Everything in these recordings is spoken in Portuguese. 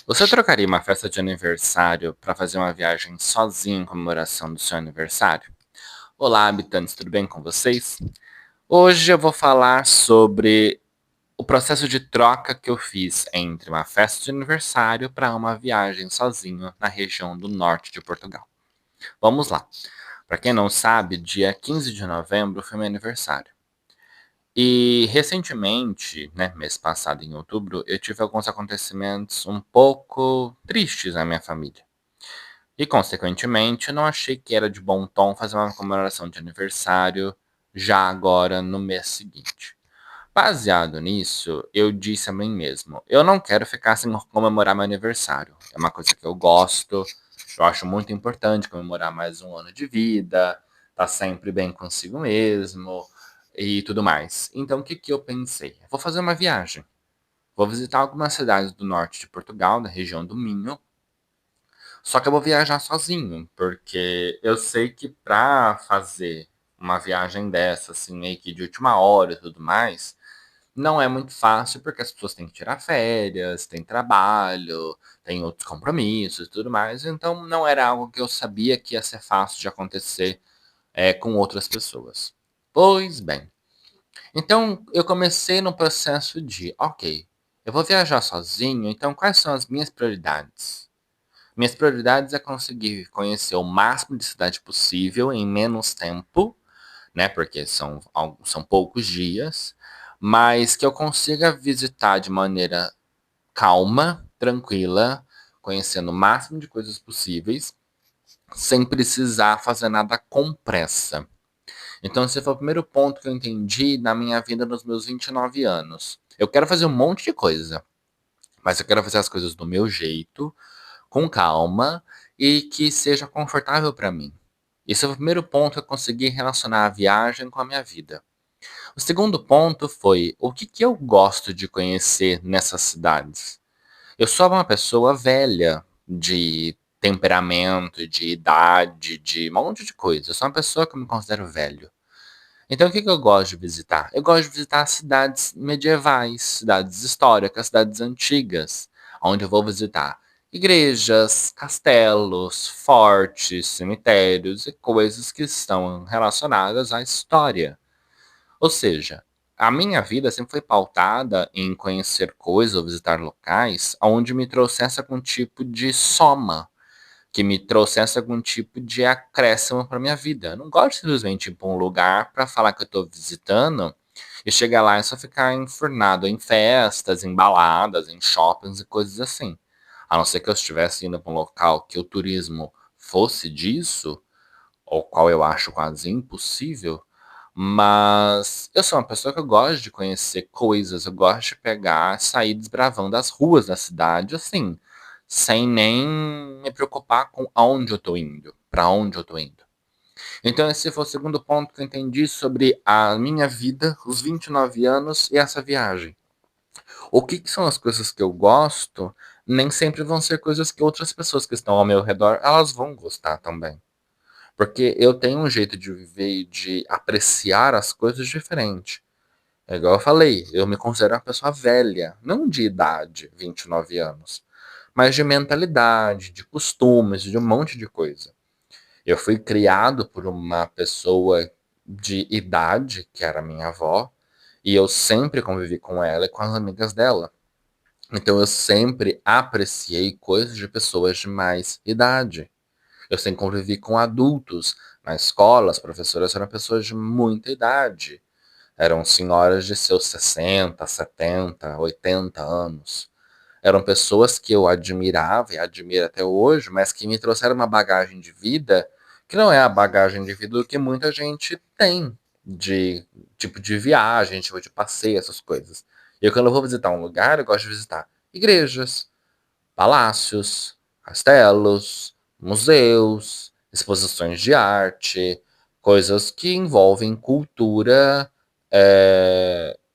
Você trocaria uma festa de aniversário para fazer uma viagem sozinho em comemoração do seu aniversário? Olá, habitantes, tudo bem com vocês? Hoje eu vou falar sobre o processo de troca que eu fiz entre uma festa de aniversário para uma viagem sozinho na região do norte de Portugal. Vamos lá. Para quem não sabe, dia 15 de novembro foi meu aniversário. E recentemente, né, mês passado em outubro, eu tive alguns acontecimentos um pouco tristes na minha família. E, consequentemente, eu não achei que era de bom tom fazer uma comemoração de aniversário já agora no mês seguinte. Baseado nisso, eu disse a mim mesmo: eu não quero ficar sem comemorar meu aniversário. É uma coisa que eu gosto, eu acho muito importante comemorar mais um ano de vida, tá sempre bem consigo mesmo e tudo mais. Então, o que que eu pensei? Vou fazer uma viagem. Vou visitar algumas cidades do norte de Portugal, da região do Minho, só que eu vou viajar sozinho, porque eu sei que pra fazer uma viagem dessa, assim, meio que de última hora e tudo mais, não é muito fácil, porque as pessoas têm que tirar férias, tem trabalho, tem outros compromissos e tudo mais, então não era algo que eu sabia que ia ser fácil de acontecer com outras pessoas. Pois bem, então eu comecei no processo de, ok, eu vou viajar sozinho, então quais são as minhas prioridades? Minhas prioridades é conseguir conhecer o máximo de cidade possível em menos tempo, né? Porque são poucos dias, mas que eu consiga visitar de maneira calma, tranquila, conhecendo o máximo de coisas possíveis, sem precisar fazer nada com pressa. Então, esse foi o primeiro ponto que eu entendi na minha vida nos meus 29 anos. Eu quero fazer um monte de coisa, mas eu quero fazer as coisas do meu jeito, com calma e que seja confortável para mim. Esse é o primeiro ponto que eu consegui relacionar a viagem com a minha vida. O segundo ponto foi o que, que eu gosto de conhecer nessas cidades. Eu sou uma pessoa velha, de temperamento, de idade, de um monte de coisa. Eu sou uma pessoa que eu me considero velho. Então, o que, que eu gosto de visitar? Eu gosto de visitar cidades medievais, cidades históricas, cidades antigas, onde eu vou visitar igrejas, castelos, fortes, cemitérios e coisas que estão relacionadas à história. Ou seja, a minha vida sempre foi pautada em conhecer coisas ou visitar locais onde me trouxesse algum tipo de soma, que me trouxesse algum tipo de acréscimo para minha vida. Eu não gosto de simplesmente ir para um lugar para falar que eu estou visitando e chegar lá e só ficar enfurnado em festas, em baladas, em shoppings e coisas assim. A não ser que eu estivesse indo para um local que o turismo fosse disso, o qual eu acho quase impossível, mas eu sou uma pessoa que eu gosto de conhecer coisas, eu gosto de pegar, sair desbravando as ruas da cidade, assim, sem nem me preocupar com aonde eu tô indo, para onde eu tô indo. Então esse foi o segundo ponto que eu entendi sobre a minha vida, os 29 anos e essa viagem. O que que são as coisas que eu gosto, nem sempre vão ser coisas que outras pessoas que estão ao meu redor, elas vão gostar também. Porque eu tenho um jeito de viver e de apreciar as coisas diferente. É igual eu falei, eu me considero uma pessoa velha, não de idade, 29 anos, mas de mentalidade, de costumes, de um monte de coisa. Eu fui criado por uma pessoa de idade, que era minha avó, e eu sempre convivi com ela e com as amigas dela. Então eu sempre apreciei coisas de pessoas de mais idade. Eu sempre convivi com adultos. Na escola, as professoras eram pessoas de muita idade. Eram senhoras de seus 60, 70, 80 anos. Eram pessoas que eu admirava e admiro até hoje, mas que me trouxeram uma bagagem de vida que não é a bagagem de vida que muita gente tem de tipo de viagem, tipo de passeio, essas coisas. E eu, quando eu vou visitar um lugar, eu gosto de visitar igrejas, palácios, castelos, museus, exposições de arte, coisas que envolvem cultura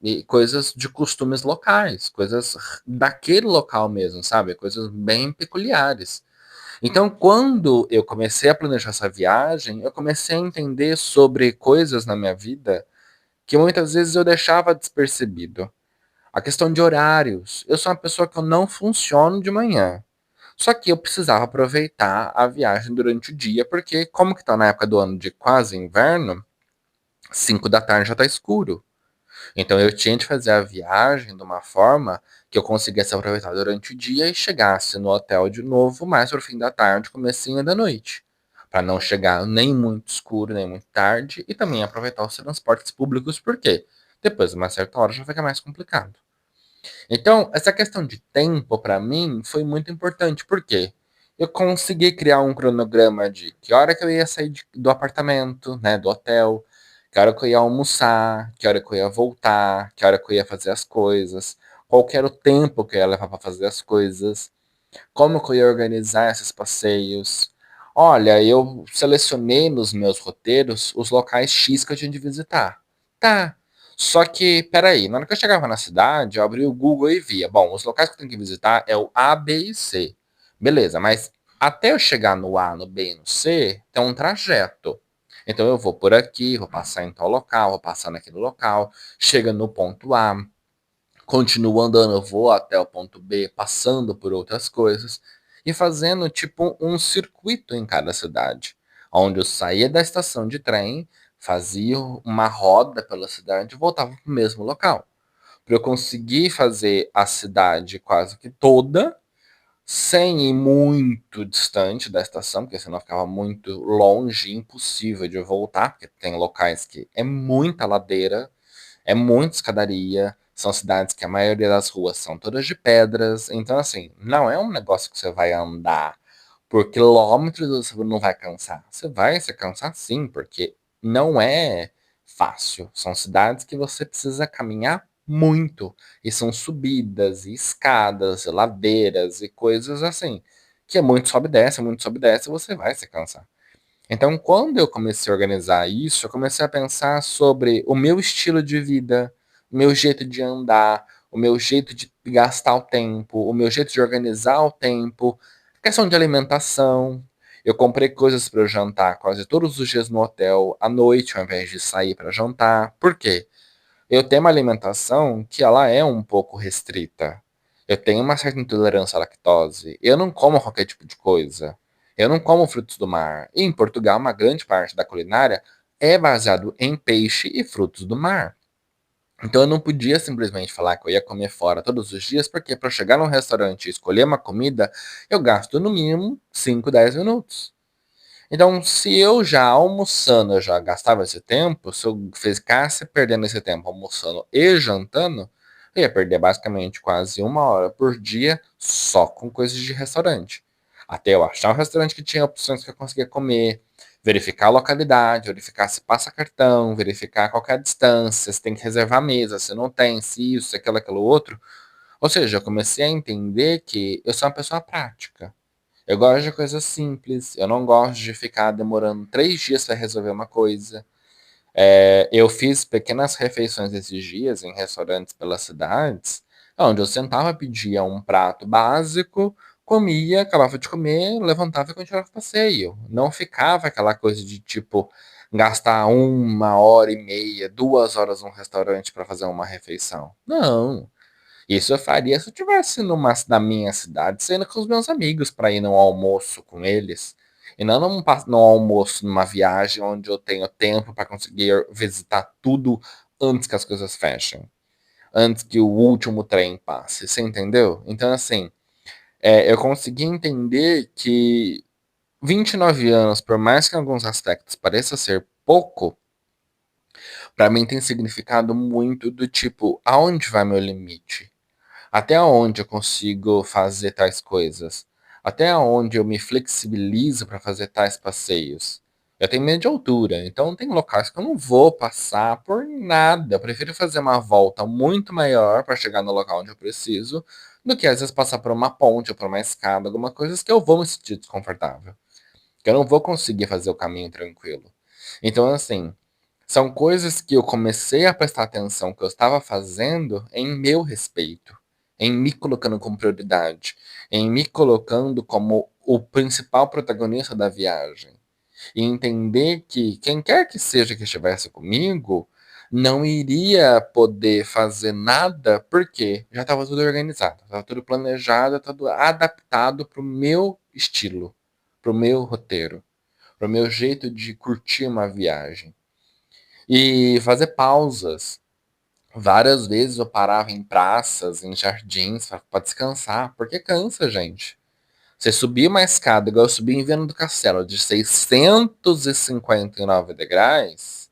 e coisas de costumes locais, coisas daquele local mesmo, sabe? Coisas bem peculiares. Então, quando eu comecei a planejar essa viagem, eu comecei a entender sobre coisas na minha vida que muitas vezes eu deixava despercebido. A questão de horários. Eu sou uma pessoa que eu não funciono de manhã. Só que eu precisava aproveitar a viagem durante o dia, porque como que tá na época do ano de quase inverno, 5 da tarde já tá escuro. Então eu tinha de fazer a viagem de uma forma que eu conseguisse aproveitar durante o dia e chegasse no hotel de novo mais pro fim da tarde, comecinho da noite. Para não chegar nem muito escuro, nem muito tarde, e também aproveitar os transportes públicos, porque depois de uma certa hora já fica mais complicado. Então, essa questão de tempo para mim foi muito importante, porque eu consegui criar um cronograma de que hora que eu ia sair do apartamento, né, do hotel, que hora que eu ia almoçar, que hora que eu ia voltar, que hora que eu ia fazer as coisas, qual que era o tempo que eu ia levar para fazer as coisas, como que eu ia organizar esses passeios. Olha, eu selecionei nos meus roteiros os locais X que eu tinha de visitar. Tá. Só que, peraí, na hora que eu chegava na cidade, eu abri o Google e via. Bom, os locais que eu tenho que visitar é o A, B e C. Beleza, mas até eu chegar no A, no B e no C, tem um trajeto. Então eu vou por aqui, vou passar em tal local, vou passar naquele local, chega no ponto A, continuo andando, eu vou até o ponto B, passando por outras coisas e fazendo tipo um circuito em cada cidade, onde eu saía da estação de trem, fazia uma roda pela cidade e voltava para o mesmo local. Para eu conseguir fazer a cidade quase que toda, sem ir muito distante da estação, porque senão ficava muito longe, impossível de eu voltar, porque tem locais que é muita ladeira, é muita escadaria, são cidades que a maioria das ruas são todas de pedras, então assim, não é um negócio que você vai andar por quilômetros e você não vai cansar. Você vai se cansar sim, porque não é fácil. São cidades que você precisa caminhar muito, e são subidas, e escadas, e ladeiras e coisas assim, que é muito sobe e desce, você vai se cansar. Então, quando eu comecei a organizar isso, eu comecei a pensar sobre o meu estilo de vida, o meu jeito de andar, o meu jeito de gastar o tempo, o meu jeito de organizar o tempo, questão de alimentação. Eu comprei coisas para eu jantar quase todos os dias no hotel, à noite, ao invés de sair para jantar. Por quê? Eu tenho uma alimentação que ela é um pouco restrita. Eu tenho uma certa intolerância à lactose. Eu não como qualquer tipo de coisa. Eu não como frutos do mar. E em Portugal, uma grande parte da culinária é baseado em peixe e frutos do mar. Então eu não podia simplesmente falar que eu ia comer fora todos os dias, porque para chegar num restaurante e escolher uma comida, eu gasto no mínimo 5, 10 minutos. Então, se eu já almoçando, eu já gastava esse tempo, se eu ficasse perdendo esse tempo almoçando e jantando, eu ia perder basicamente quase 1 hora por dia só com coisas de restaurante. Até eu achar um restaurante que tinha opções que eu conseguia comer, verificar a localidade, verificar se passa cartão, verificar qual que é a distância, se tem que reservar mesa, se não tem, se isso, se aquilo outro. Ou seja, eu comecei a entender que eu sou uma pessoa prática. Eu gosto de coisas simples, eu não gosto de ficar demorando 3 dias para resolver uma coisa. Eu fiz pequenas refeições esses dias em restaurantes pelas cidades, onde eu sentava, pedia um prato básico, comia, acabava de comer, levantava e continuava o passeio. Não ficava aquela coisa de tipo gastar 1 hora e meia, 2 horas num restaurante para fazer uma refeição. Não. Isso eu faria se eu estivesse na minha cidade, saindo com os meus amigos para ir num almoço com eles. E não num almoço numa viagem onde eu tenho tempo para conseguir visitar tudo antes que as coisas fechem. Antes que o último trem passe. Você entendeu? Então, assim, eu consegui entender que 29 anos, por mais que em alguns aspectos pareça ser pouco, para mim tem significado muito do tipo, aonde vai meu limite? Até onde eu consigo fazer tais coisas? Até onde eu me flexibilizo para fazer tais passeios? Eu tenho medo de altura, então tem locais que eu não vou passar por nada. Eu prefiro fazer uma volta muito maior para chegar no local onde eu preciso, do que às vezes passar por uma ponte ou por uma escada, alguma coisa que eu vou me sentir desconfortável. Que eu não vou conseguir fazer o caminho tranquilo. Então, assim, são coisas que eu comecei a prestar atenção que eu estava fazendo em meu respeito, em me colocando como prioridade, em me colocando como o principal protagonista da viagem. E entender que quem quer que seja que estivesse comigo não iria poder fazer nada, porque já estava tudo organizado, estava tudo planejado, tudo adaptado para o meu estilo, para o meu roteiro, para o meu jeito de curtir uma viagem. E fazer pausas. Várias vezes eu parava em praças, em jardins, para descansar, porque cansa, gente. Você subir uma escada, igual eu subi em Viana do Castelo, de 659 degraus,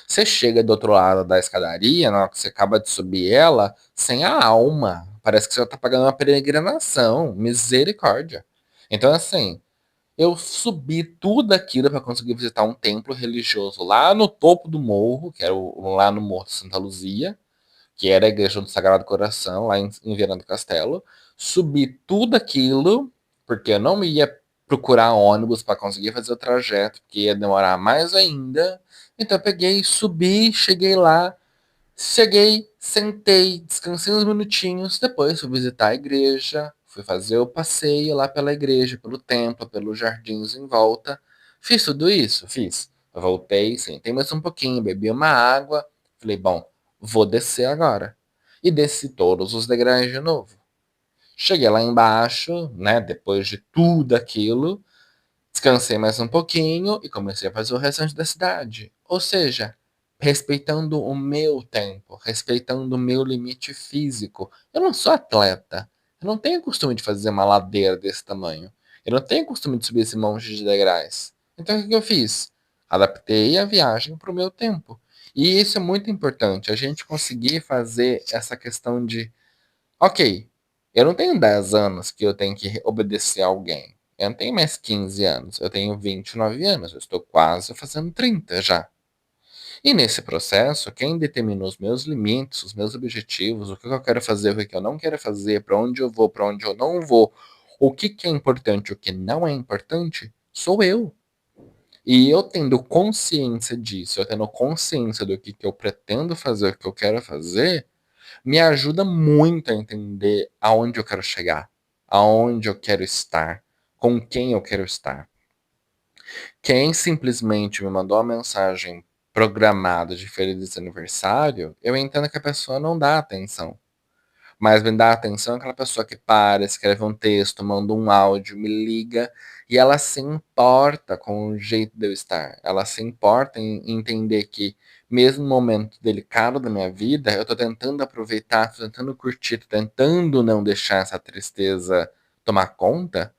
você chega do outro lado da escadaria, na hora que você acaba de subir ela, sem a alma. Parece que você está pagando uma peregrinação. Misericórdia. Então, assim, eu subi tudo aquilo para conseguir visitar um templo religioso lá no topo do morro, que era lá no Morro de Santa Luzia, que era a igreja do Sagrado Coração, lá em Viana do Castelo. Subi tudo aquilo, porque eu não ia procurar ônibus para conseguir fazer o trajeto, porque ia demorar mais ainda. Então eu peguei, subi, cheguei, sentei, descansei uns minutinhos, depois fui visitar a igreja, fui fazer o passeio lá pela igreja, pelo templo, pelos jardins em volta. Fiz tudo isso? Fiz. Voltei, sentei mais um pouquinho, bebi uma água. Falei, bom, vou descer agora. E desci todos os degraus de novo. Cheguei lá embaixo, né, depois de tudo aquilo, descansei mais um pouquinho e comecei a fazer o restante da cidade. Ou seja, respeitando o meu tempo, respeitando o meu limite físico. Eu não sou atleta. Eu não tenho costume de fazer uma ladeira desse tamanho. Eu não tenho costume de subir esse monte de degraus. Então o que eu fiz? Adaptei a viagem para o meu tempo. E isso é muito importante, a gente conseguir fazer essa questão de ok, eu não tenho 10 anos que eu tenho que obedecer a alguém. Eu não tenho mais 15 anos, eu tenho 29 anos, eu estou quase fazendo 30 já. E nesse processo, quem determina os meus limites, os meus objetivos, o que eu quero fazer, o que eu não quero fazer, para onde eu vou, para onde eu não vou, o que é importante, o que não é importante, sou eu. E eu tendo consciência disso, eu tendo consciência do que eu pretendo fazer, o que eu quero fazer, me ajuda muito a entender aonde eu quero chegar, aonde eu quero estar, com quem eu quero estar. Quem simplesmente me mandou uma mensagem programada de feliz aniversário, eu entendo que a pessoa não dá atenção. Mas me dá atenção aquela pessoa que para, escreve um texto, manda um áudio, me liga e ela se importa com o jeito de eu estar. Ela se importa em entender que, mesmo no momento delicado da minha vida, eu tô tentando aproveitar, tô tentando curtir, tô tentando não deixar essa tristeza tomar conta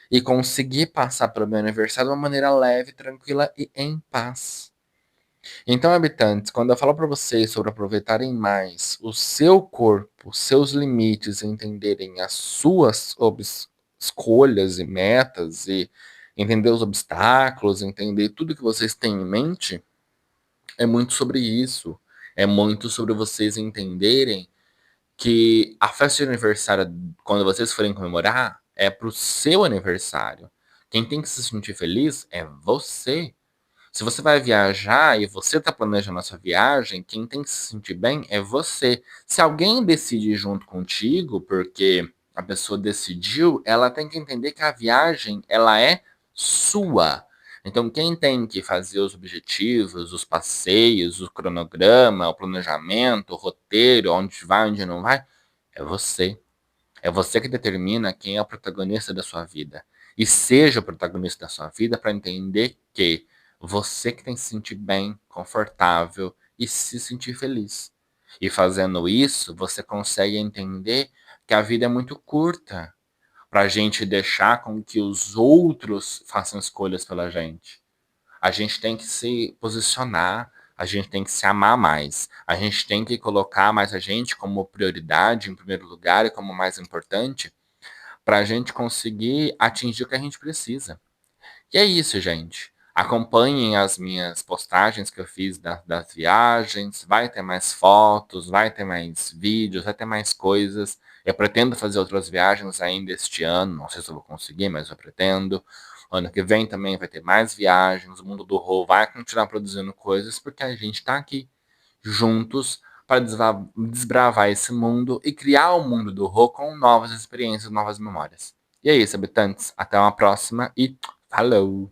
e conseguir passar pelo meu aniversário de uma maneira leve, tranquila e em paz. Então, habitantes, quando eu falo para vocês sobre aproveitarem mais o seu corpo, os seus limites, entenderem as suas escolhas e metas e entender os obstáculos, entender tudo que vocês têm em mente, é muito sobre isso. É muito sobre vocês entenderem que a festa de aniversário, quando vocês forem comemorar, é pro seu aniversário. Quem tem que se sentir feliz é você. Se você vai viajar e você está planejando a sua viagem, quem tem que se sentir bem é você. Se alguém decide ir junto contigo, porque a pessoa decidiu, ela tem que entender que a viagem, ela é sua. Então, quem tem que fazer os objetivos, os passeios, o cronograma, o planejamento, o roteiro, onde vai, onde não vai, é você. É você que determina quem é o protagonista da sua vida. E seja o protagonista da sua vida para entender que você que tem que se sentir bem, confortável e se sentir feliz. E fazendo isso, você consegue entender que a vida é muito curta para a gente deixar com que os outros façam escolhas pela gente. A gente tem que se posicionar, a gente tem que se amar mais, a gente tem que colocar mais a gente como prioridade em primeiro lugar e como mais importante para a gente conseguir atingir o que a gente precisa. E é isso, gente. Acompanhem as minhas postagens que eu fiz das viagens. Vai ter mais fotos, vai ter mais vídeos, vai ter mais coisas. Eu pretendo fazer outras viagens ainda este ano. Não sei se eu vou conseguir, mas eu pretendo. Ano que vem também vai ter mais viagens. O mundo do Rô vai continuar produzindo coisas porque a gente está aqui juntos para desbravar esse mundo e criar o mundo do Rô com novas experiências, novas memórias. E é isso, habitantes. Até uma próxima e falou!